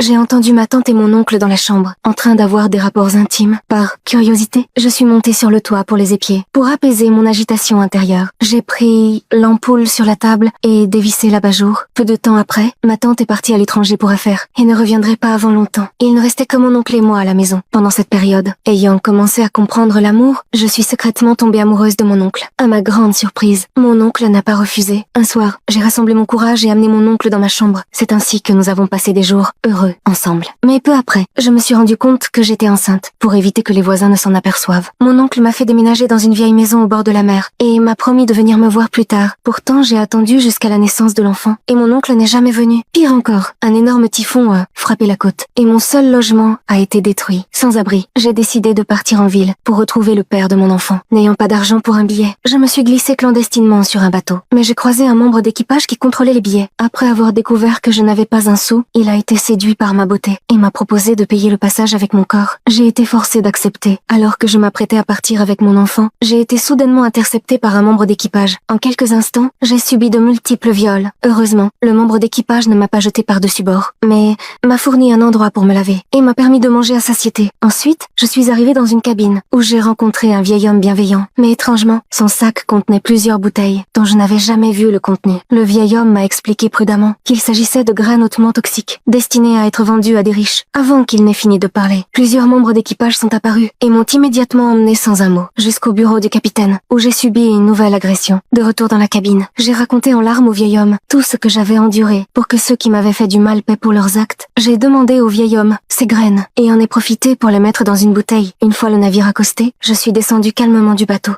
j'ai entendu ma tante et mon oncle dans la chambre, en train d'avoir des rapports intimes. Par curiosité, je suis montée sur le toit pour les épier, pour apaiser mon agitation intérieure. J'ai pris l'ampoule sur la table et dévissé l'abat-jour. Peu de temps après, ma tante est partie à l'étranger pour affaires et ne reviendrait pas avant longtemps. Il ne restait que mon oncle et moi à la maison. Pendant cette période, ayant commencé à comprendre l'amour, je suis secrètement tombée amoureuse de mon oncle. À ma grande surprise, mon oncle n'a pas refusé. Un soir, j'ai rassemblé mon courage et amené mon oncle dans ma chambre. C'est ainsi que nous avons passé des jours heureux ensemble. Mais peu après, je me suis rendu compte que j'étais enceinte, pour éviter que les voisins ne s'en aperçoivent. Mon oncle m'a fait déménager dans une vieille maison au bord de la mer et m'a promis de venir me voir plus tard. Pourtant, j'ai attendu jusqu'à la naissance de l'enfant et mon oncle n'est jamais venu. Pire encore, un énorme typhon a frappé la côte et mon seul logement a été détruit. Sans abri, j'ai décidé de partir en ville pour retrouver le père de mon enfant. N'ayant pas d'argent pour un billet, je me suis glissée clandestinement sur un bateau. Mais j'ai croisé un membre d'équipage qui contrôlait les billets. Après avoir découvert que je n'avais pas un sou, il a été séduit par ma beauté et m'a proposé de payer le passage avec mon corps. J'ai été forcée d'accepter. Alors que je m'apprêtais à partir avec mon enfant, j'ai été soudainement interceptée par un membre d'équipage. En quelques instants, j'ai subi de multiples viols. Heureusement, le membre d'équipage ne m'a pas jetée par-dessus bord, mais m'a fourni un endroit pour me laver et m'a permis de manger à satiété. Ensuite, je suis arrivée dans une cabine où j'ai rencontré un vieil homme bienveillant. Mais étrangement, son sac contenait plusieurs bouteilles dont je n'avais jamais vu le contenu. Le vieil homme m'a expliqué prudemment qu'il s'agissait de graines hautement toxiques, destinées à être vendues à des riches. Avant qu'il n'ait fini de parler, plusieurs membres d'équipage sont apparus et m'ont immédiatement emmené sans un mot jusqu'au bureau du capitaine où j'ai subi une nouvelle agression. De retour dans la cabine, j'ai raconté en larmes au vieil homme tout ce que j'avais enduré pour que ceux qui m'avaient fait du mal paient pour leurs actes. J'ai demandé au vieil homme ses graines et en ai profité pour les mettre dans une bouteille. Une fois le navire accosté, je suis descendue calmement du bateau